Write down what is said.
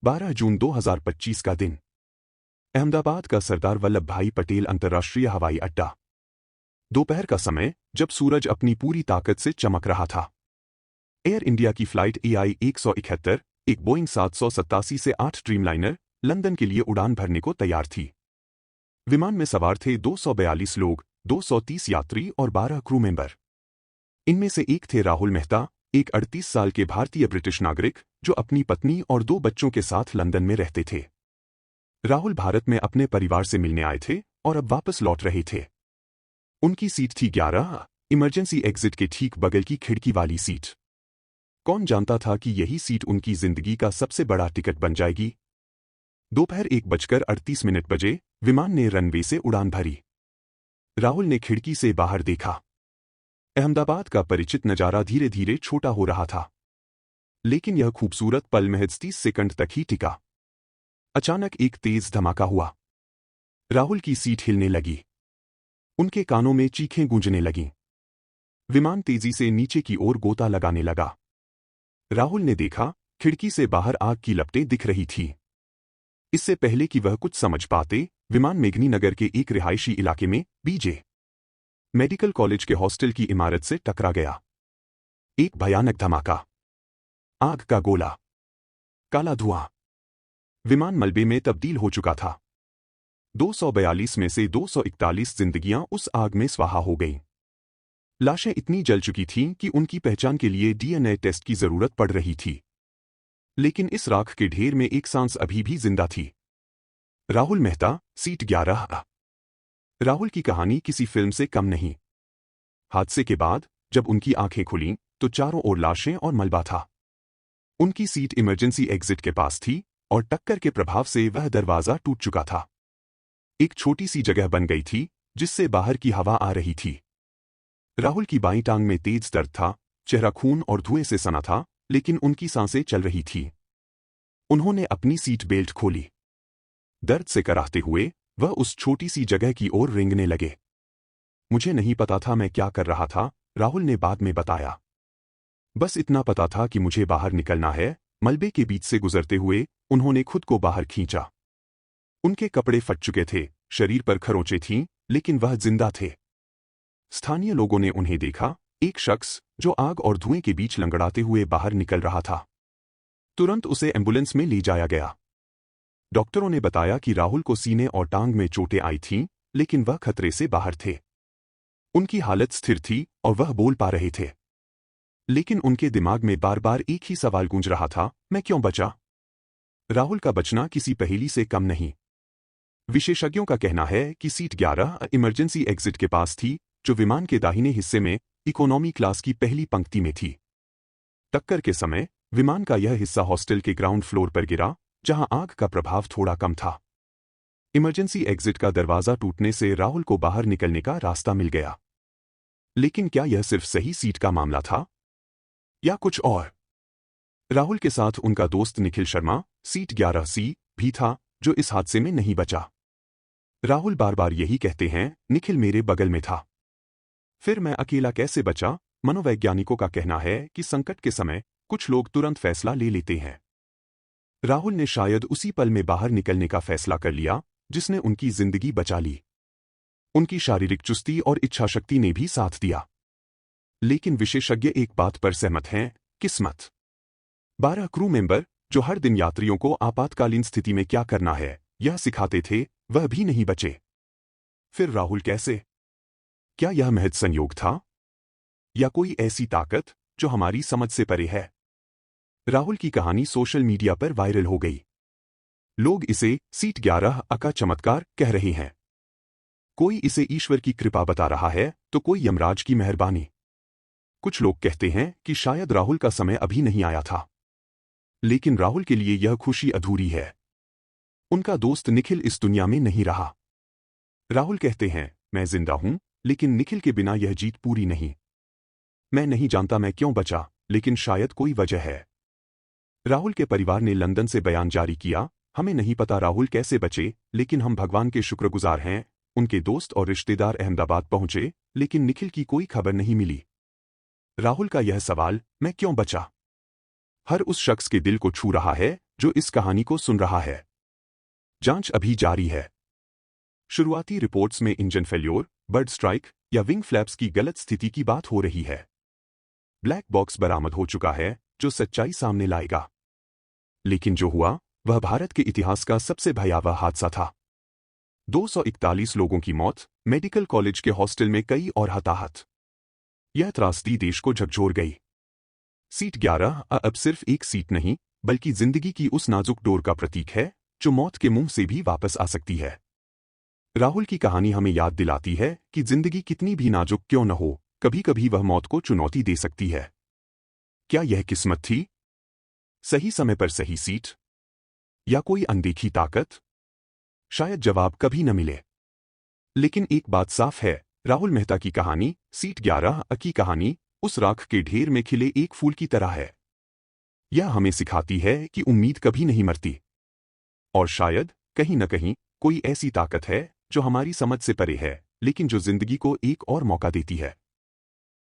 12 जून 2025 का दिन। अहमदाबाद का सरदार वल्लभ भाई पटेल अंतर्राष्ट्रीय हवाई अड्डा। दोपहर का समय, जब सूरज अपनी पूरी ताकत से चमक रहा था। एयर इंडिया की फ्लाइट AI 171, एक बोइंग 787 से 8 ड्रीमलाइनर, लंदन के लिए उड़ान भरने को तैयार थी। विमान में सवार थे 242 लोग, 230 यात्री और 12 क्रू मेंबर। इनमें से एक थे राहुल मेहता, एक 38 साल के भारतीय ब्रिटिश नागरिक, जो अपनी पत्नी और 2 बच्चों के साथ लंदन में रहते थे। राहुल भारत में अपने परिवार से मिलने आए थे और अब वापस लौट रहे थे। उनकी सीट थी 11, इमरजेंसी एग्जिट के ठीक बगल की खिड़की वाली सीट। कौन जानता था कि यही सीट उनकी जिंदगी का सबसे बड़ा टिकट बन जाएगी। दोपहर 1:38 बजे विमान ने रनवे से उड़ान भरी। राहुल ने खिड़की से बाहर देखा। अहमदाबाद का परिचित नजारा धीरे धीरे छोटा हो रहा था। लेकिन यह खूबसूरत पल महज 30 सेकंड तक ही टिका। अचानक एक तेज धमाका हुआ। राहुल की सीट हिलने लगी। उनके कानों में चीखें गूंजने लगीं। विमान तेजी से नीचे की ओर गोता लगाने लगा। राहुल ने देखा, खिड़की से बाहर आग की लपटें दिख रही थी। इससे पहले कि वह कुछ समझ पाते, विमान मेघनी नगर के एक रिहायशी इलाके में BJ मेडिकल कॉलेज के हॉस्टल की इमारत से टकरा गया। एक भयानक धमाका, आग का गोला, काला धुआं। विमान मलबे में तब्दील हो चुका था। 242 में से 241 जिंदगियां उस आग में स्वाहा हो गईं। लाशें इतनी जल चुकी थीं कि उनकी पहचान के लिए DNA टेस्ट की जरूरत पड़ रही थी। लेकिन इस राख के ढेर में एक सांस अभी भी जिंदा थी। राहुल मेहता, सीट 11। राहुल की कहानी किसी फिल्म से कम नहीं। हादसे के बाद जब उनकी आंखें खुलीं, तो चारों ओर लाशें और मलबा था। उनकी सीट इमरजेंसी एग्जिट के पास थी और टक्कर के प्रभाव से वह दरवाजा टूट चुका था। एक छोटी सी जगह बन गई थी जिससे बाहर की हवा आ रही थी। राहुल की बाईं टांग में तेज दर्द था, चेहरा खून और धुएं से सना था, लेकिन उनकी सांसें चल रही थी। उन्होंने अपनी सीट बेल्ट खोली। दर्द से कराहते हुए वह उस छोटी सी जगह की ओर रेंगने लगे। मुझे नहीं पता था मैं क्या कर रहा था, राहुल ने बाद में बताया। बस इतना पता था कि मुझे बाहर निकलना है। मलबे के बीच से गुजरते हुए उन्होंने खुद को बाहर खींचा। उनके कपड़े फट चुके थे, शरीर पर खरोंचें थीं, लेकिन वह जिंदा थे। स्थानीय लोगों ने उन्हें देखा, एक शख्स जो आग और धुएं के बीच लंगड़ाते हुए बाहर निकल रहा था। तुरंत उसे एम्बुलेंस में ले जाया गया। डॉक्टरों ने बताया कि राहुल को सीने और टांग में चोटें आई थीं, लेकिन वह खतरे से बाहर थे। उनकी हालत स्थिर थी और वह बोल पा रहे थे। लेकिन उनके दिमाग में बार बार एक ही सवाल गूंज रहा था, मैं क्यों बचा? राहुल का बचना किसी पहेली से कम नहीं। विशेषज्ञों का कहना है कि सीट 11 इमरजेंसी एग्जिट के पास थी, जो विमान के दाहिने हिस्से में इकोनॉमी क्लास की पहली पंक्ति में थी। टक्कर के समय विमान का यह हिस्सा हॉस्टल के ग्राउंड फ्लोर पर गिरा, जहां आग का प्रभाव थोड़ा कम था। इमरजेंसी एग्जिट का दरवाजा टूटने से राहुल को बाहर निकलने का रास्ता मिल गया। लेकिन क्या यह सिर्फ सही सीट का मामला था या कुछ और? राहुल के साथ उनका दोस्त निखिल शर्मा, सीट 11C, भी था, जो इस हादसे में नहीं बचा। राहुल बार बार यही कहते हैं, निखिल मेरे बगल में था। फिर मैं अकेला कैसे बचा? मनोवैज्ञानिकों का कहना है कि संकट के समय कुछ लोग तुरंत फैसला ले लेते हैं। राहुल ने शायद उसी पल में बाहर निकलने का फैसला कर लिया, जिसने उनकी जिंदगी बचा ली। उनकी शारीरिक चुस्ती और इच्छाशक्ति ने भी साथ दिया। लेकिन विशेषज्ञ एक बात पर सहमत हैं, किस्मत। 12 क्रू मेंबर, जो हर दिन यात्रियों को आपातकालीन स्थिति में क्या करना है यह सिखाते थे, वह भी नहीं बचे। फिर राहुल कैसे? क्या यह महज संयोग था या कोई ऐसी ताकत जो हमारी समझ से परे है? राहुल की कहानी सोशल मीडिया पर वायरल हो गई। लोग इसे सीट 11 का चमत्कार कह रहे हैं। कोई इसे ईश्वर की कृपा बता रहा है, तो कोई यमराज की मेहरबानी। कुछ लोग कहते हैं कि शायद राहुल का समय अभी नहीं आया था। लेकिन राहुल के लिए यह खुशी अधूरी है। उनका दोस्त निखिल इस दुनिया में नहीं रहा। राहुल कहते हैं, मैं जिंदा हूं, लेकिन निखिल के बिना यह जीत पूरी नहीं। मैं नहीं जानता मैं क्यों बचा, लेकिन शायद कोई वजह है। राहुल के परिवार ने लंदन से बयान जारी किया, हमें नहीं पता राहुल कैसे बचे, लेकिन हम भगवान के शुक्रगुजार हैं। उनके दोस्त और रिश्तेदार अहमदाबाद पहुंचे, लेकिन निखिल की कोई खबर नहीं मिली। राहुल का यह सवाल, मैं क्यों बचा, हर उस शख्स के दिल को छू रहा है जो इस कहानी को सुन रहा है। जांच अभी जारी है। शुरुआती रिपोर्ट्स में इंजन फेल्योर, बर्ड स्ट्राइक या विंग फ्लैप्स की गलत स्थिति की बात हो रही है। ब्लैक बॉक्स बरामद हो चुका है जो सच्चाई सामने लाएगा। लेकिन जो हुआ वह भारत के इतिहास का सबसे भयावह हादसा था। 241 लोगों की मौत, मेडिकल कॉलेज के हॉस्टल में कई और हताहत। यह त्रासदी देश को झकझोर गई। सीट 11 अब सिर्फ एक सीट नहीं बल्कि जिंदगी की उस नाजुक डोर का प्रतीक है जो मौत के मुंह से भी वापस आ सकती है। राहुल की कहानी हमें याद दिलाती है कि जिंदगी कितनी भी नाजुक क्यों न हो, कभी कभी वह मौत को चुनौती दे सकती है। क्या यह किस्मत थी? सही समय पर सही सीट? या कोई अनदेखी ताकत? शायद जवाब कभी न मिले। लेकिन एक बात साफ है, राहुल मेहता की कहानी, सीट 11 की कहानी, उस राख के ढेर में खिले एक फूल की तरह है। यह हमें सिखाती है कि उम्मीद कभी नहीं मरती। और शायद कहीं न कहीं कोई ऐसी ताकत है जो हमारी समझ से परे है, लेकिन जो जिंदगी को एक और मौका देती है।